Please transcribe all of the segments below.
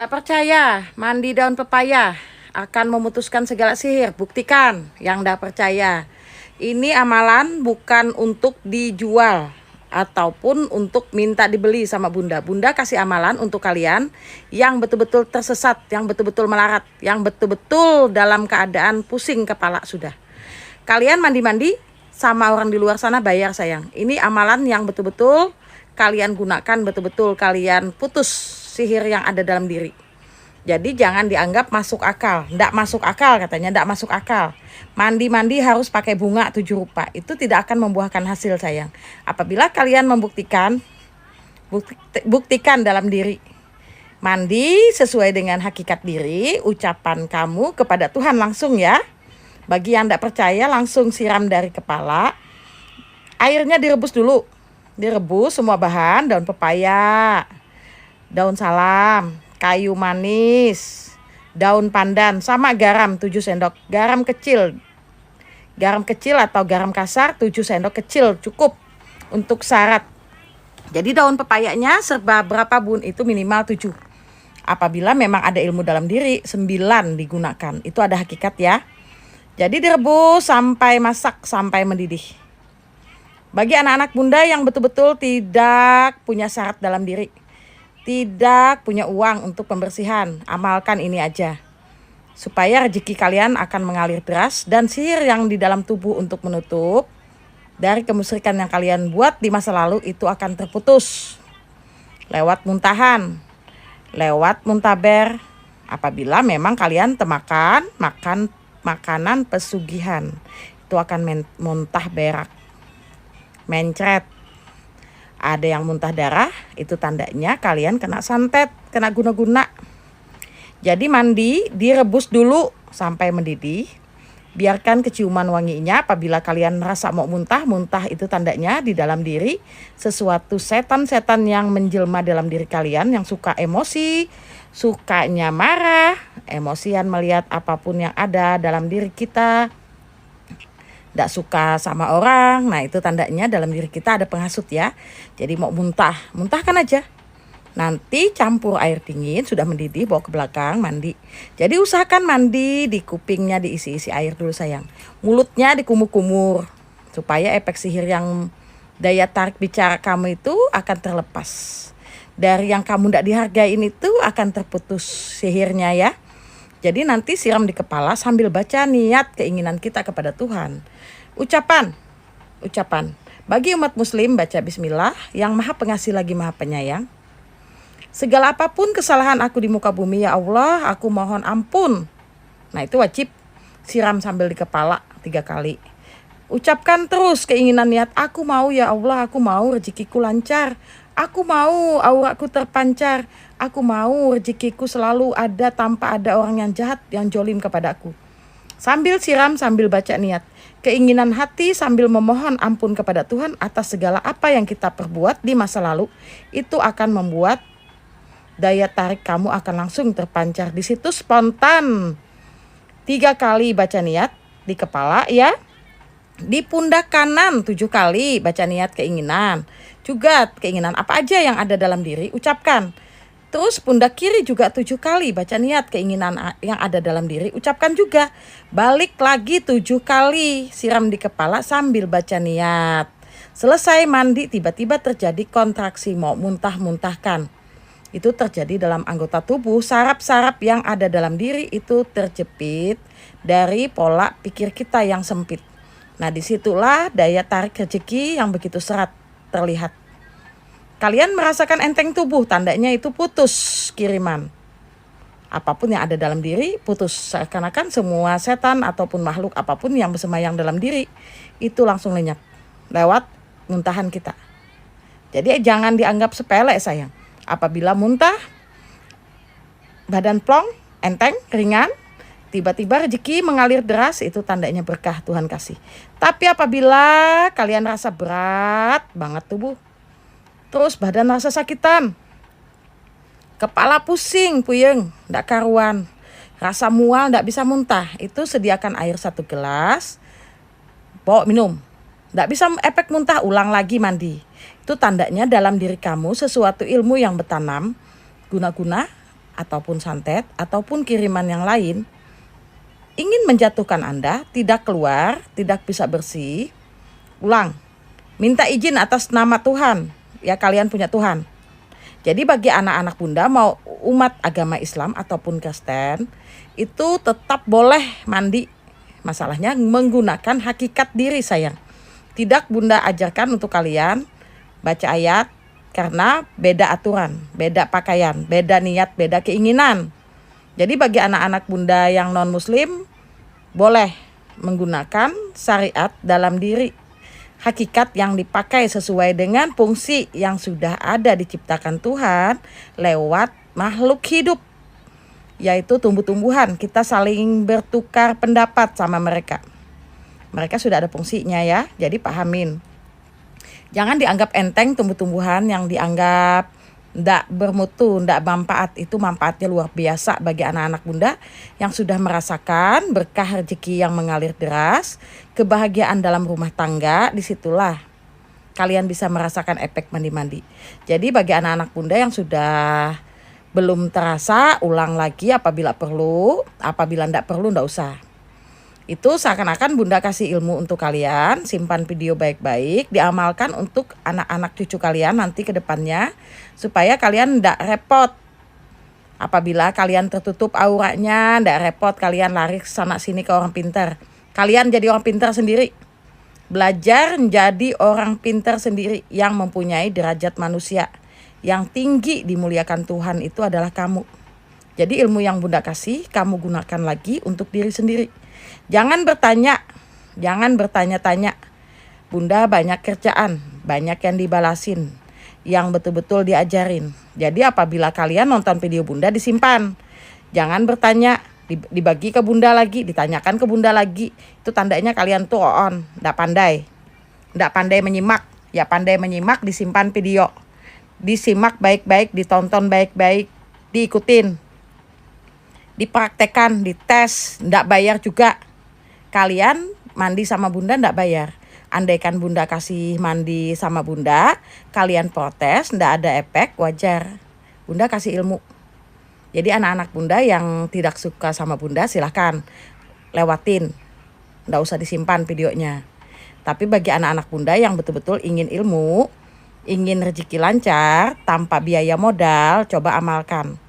Tak percaya, mandi daun pepaya akan memutuskan segala sihir. Buktikan yang tidak percaya. Ini amalan bukan untuk dijual ataupun untuk minta dibeli sama Bunda. Bunda kasih amalan untuk kalian yang betul-betul tersesat, yang betul-betul melarat, yang betul-betul dalam keadaan pusing kepala sudah. Kalian mandi-mandi sama orang di luar sana bayar sayang. Ini amalan yang betul-betul kalian gunakan, betul-betul kalian putus sihir yang ada dalam diri. Jadi jangan dianggap masuk akal. Nggak masuk akal katanya, nggak masuk akal. Mandi-mandi harus pakai bunga 7 rupa. Itu tidak akan membuahkan hasil sayang. Apabila kalian membuktikan, buktikan dalam diri. Mandi sesuai dengan hakikat diri, ucapan kamu kepada Tuhan langsung ya. Bagi yang tidak percaya langsung siram dari kepala. Airnya direbus dulu. Direbus semua bahan, daun pepaya, daun salam, kayu manis, daun pandan, sama garam 7 sendok. Garam kecil atau garam kasar 7 sendok kecil cukup untuk syarat. Jadi daun pepayanya serba berapa bun? Itu minimal 7. Apabila memang ada ilmu dalam diri 9 digunakan. Itu ada hakikat ya. Jadi direbus sampai masak, sampai mendidih. Bagi anak-anak Bunda yang betul-betul tidak punya syarat dalam diri, tidak punya uang untuk pembersihan, amalkan ini aja. Supaya rezeki kalian akan mengalir deras dan sihir yang di dalam tubuh untuk menutup dari kemusyrikan yang kalian buat di masa lalu itu akan terputus. Lewat muntahan, lewat muntaber, apabila memang kalian makan makanan pesugihan, itu akan muntah berak, mencret. Ada yang muntah darah, itu tandanya kalian kena santet, kena guna-guna. Jadi mandi, direbus dulu sampai mendidih. Biarkan keciuman wanginya. Apabila kalian merasa mau muntah itu tandanya di dalam diri sesuatu setan-setan yang menjelma dalam diri kalian, yang suka emosi, sukanya marah, emosian melihat apapun yang ada dalam diri kita, tidak suka sama orang. Nah itu tandanya dalam diri kita ada penghasut ya. Jadi mau muntahkan aja. Nanti campur air dingin, sudah mendidih, bawa ke belakang mandi. Jadi usahakan mandi di kupingnya diisi-isi air dulu sayang. Mulutnya dikumur-kumur supaya efek sihir yang daya tarik bicara kamu itu akan terlepas. Dari yang kamu tidak dihargain itu akan terputus sihirnya ya. Jadi nanti siram di kepala sambil baca niat keinginan kita kepada Tuhan. Ucapan. Bagi umat muslim baca bismillah yang maha pengasih lagi maha penyayang. Segala apapun kesalahan aku di muka bumi ya Allah, aku mohon ampun. Nah itu wajib siram sambil di kepala 3 kali. Ucapkan terus keinginan niat, aku mau ya Allah, aku mau rezekiku lancar. Aku mau auraku terpancar. Aku mau rezekiku selalu ada tanpa ada orang yang jahat, yang jolim kepadaku. Sambil siram, sambil baca niat. Keinginan hati sambil memohon ampun kepada Tuhan atas segala apa yang kita perbuat di masa lalu. Itu akan membuat daya tarik kamu akan langsung terpancar. Di situ spontan 3 kali baca niat di kepala ya. Di pundak kanan 7 kali baca niat keinginan. Juga keinginan apa aja yang ada dalam diri ucapkan. Terus pundak kiri juga 7 kali baca niat keinginan yang ada dalam diri ucapkan juga. Balik lagi 7 kali siram di kepala sambil baca niat. Selesai mandi tiba-tiba terjadi kontraksi mau muntahkan. Itu terjadi dalam anggota tubuh, saraf-saraf yang ada dalam diri itu terjepit dari pola pikir kita yang sempit. Nah disitulah daya tarik rezeki yang begitu serat terlihat. Kalian merasakan enteng tubuh, tandanya itu putus kiriman. Apapun yang ada dalam diri putus, seakan-akan semua setan ataupun makhluk apapun yang bersemayam dalam diri itu langsung lenyap lewat muntahan kita. Jadi jangan dianggap sepele sayang. Apabila muntah, badan plong, enteng, ringan, tiba-tiba rezeki mengalir deras, itu tandanya berkah Tuhan kasih. Tapi apabila kalian rasa berat banget tubuh, terus badan rasa sakitan, kepala pusing, puyeng, ndak karuan, rasa mual, ndak bisa muntah, itu sediakan air 1 gelas, bawa minum. Nggak bisa efek muntah, ulang lagi mandi. Itu tandanya dalam diri kamu sesuatu ilmu yang bertanam, guna-guna ataupun santet, ataupun kiriman yang lain, ingin menjatuhkan Anda, tidak keluar, tidak bisa bersih, ulang. Minta izin atas nama Tuhan, ya kalian punya Tuhan. Jadi bagi anak-anak Bunda mau umat agama Islam ataupun Kristen, itu tetap boleh mandi. Masalahnya menggunakan hakikat diri sayang. Tidak Bunda ajarkan untuk kalian baca ayat karena beda aturan, beda pakaian, beda niat, beda keinginan. Jadi bagi anak-anak Bunda yang non-muslim boleh menggunakan syariat dalam diri, hakikat yang dipakai sesuai dengan fungsi yang sudah ada diciptakan Tuhan lewat makhluk hidup, yaitu tumbuh-tumbuhan. Kita saling bertukar pendapat sama mereka. Mereka sudah ada fungsinya ya, jadi pahamin. Jangan dianggap enteng tumbuh-tumbuhan yang dianggap ndak bermutu, ndak manfaat. Itu manfaatnya luar biasa bagi anak-anak Bunda yang sudah merasakan berkah rezeki yang mengalir deras, kebahagiaan dalam rumah tangga. Disitulah kalian bisa merasakan efek mandi-mandi. Jadi bagi anak-anak Bunda yang sudah belum terasa, ulang lagi apabila perlu. Apabila ndak perlu, ndak usah. Itu seakan-akan Bunda kasih ilmu untuk kalian. Simpan video baik-baik, diamalkan untuk anak-anak cucu kalian nanti ke depannya, supaya kalian tidak repot. Apabila kalian tertutup auranya, tidak repot kalian lari sana sini ke orang pintar. Kalian jadi orang pintar sendiri. Belajar menjadi orang pintar sendiri yang mempunyai derajat manusia yang tinggi, dimuliakan Tuhan. Itu adalah kamu. Jadi ilmu yang Bunda kasih, kamu gunakan lagi untuk diri sendiri. Jangan bertanya-tanya. Bunda banyak kerjaan, banyak yang dibalasin, yang betul-betul diajarin. Jadi apabila kalian nonton video Bunda, disimpan. Jangan bertanya, dibagi ke Bunda lagi, ditanyakan ke Bunda lagi. Itu tandanya kalian tuh nggak pandai menyimak. Ya pandai menyimak, disimpan video. Disimak baik-baik, ditonton baik-baik, diikutin, dipraktekan, dites, ndak bayar juga. Kalian mandi sama Bunda ndak bayar. Andaikan Bunda kasih mandi sama Bunda, kalian protes, ndak ada efek, wajar. Bunda kasih ilmu. Jadi anak-anak Bunda yang tidak suka sama Bunda silahkan lewatin. Ndak usah disimpan videonya. Tapi bagi anak-anak Bunda yang betul-betul ingin ilmu, ingin rezeki lancar, tanpa biaya modal, coba amalkan.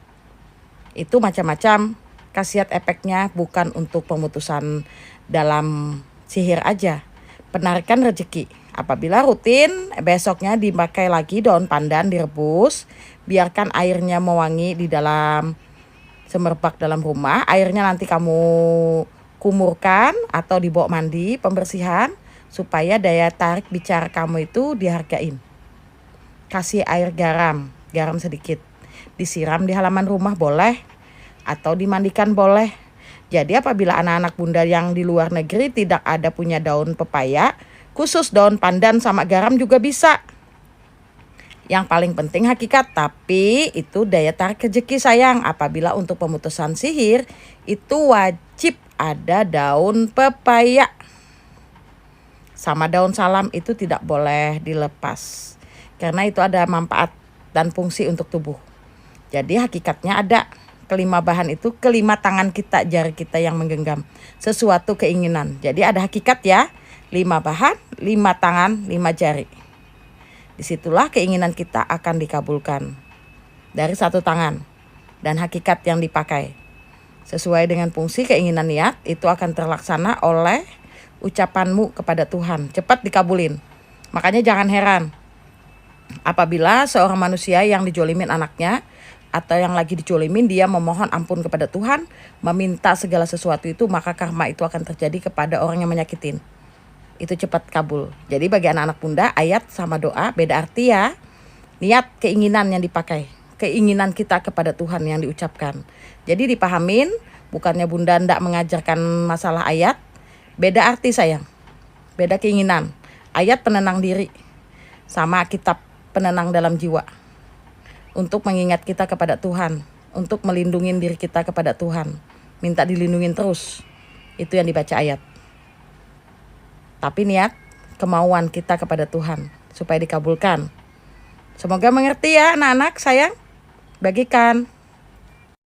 Itu macam-macam khasiat efeknya, bukan untuk pemutusan dalam sihir aja. Penarikan rezeki. Apabila rutin, besoknya dipakai lagi daun pandan direbus, biarkan airnya mewangi di dalam semerbak dalam rumah. Airnya nanti kamu kumurkan atau dibawa mandi, pembersihan, supaya daya tarik bicara kamu itu dihargain. Kasih air garam sedikit. Disiram di halaman rumah boleh, atau dimandikan boleh. Jadi apabila anak-anak Bunda yang di luar negeri tidak ada punya daun pepaya, khusus daun pandan sama garam juga bisa. Yang paling penting hakikat, tapi itu daya tarik rezeki sayang. Apabila untuk pemutusan sihir, itu wajib ada daun pepaya. Sama daun salam itu tidak boleh dilepas. Karena itu ada manfaat dan fungsi untuk tubuh. Jadi hakikatnya ada. Kelima bahan itu, kelima tangan kita, jari kita yang menggenggam sesuatu keinginan. Jadi ada hakikat ya, 5 bahan, 5 tangan, 5 jari. Disitulah keinginan kita akan dikabulkan dari 1 tangan. Dan hakikat yang dipakai sesuai dengan fungsi keinginan niat, itu akan terlaksana oleh ucapanmu kepada Tuhan. Cepat dikabulin. Makanya jangan heran apabila seorang manusia yang dijolimin anaknya, atau yang lagi dicolimin, dia memohon ampun kepada Tuhan, meminta segala sesuatu itu, maka karma itu akan terjadi kepada orang yang menyakitin. Itu cepat kabul. Jadi bagi anak-anak Bunda, ayat sama doa beda arti ya. Niat, keinginan yang dipakai. Keinginan kita kepada Tuhan yang diucapkan. Jadi dipahamin, bukannya Bunda ndak mengajarkan masalah ayat. Beda arti sayang. Beda keinginan. Ayat penenang diri. Sama kitab penenang dalam jiwa. Untuk mengingat kita kepada Tuhan, untuk melindungi diri kita kepada Tuhan, minta dilindungin terus. Itu yang dibaca ayat. Tapi niat, kemauan kita kepada Tuhan supaya dikabulkan. Semoga mengerti ya anak-anak sayang. Bagikan.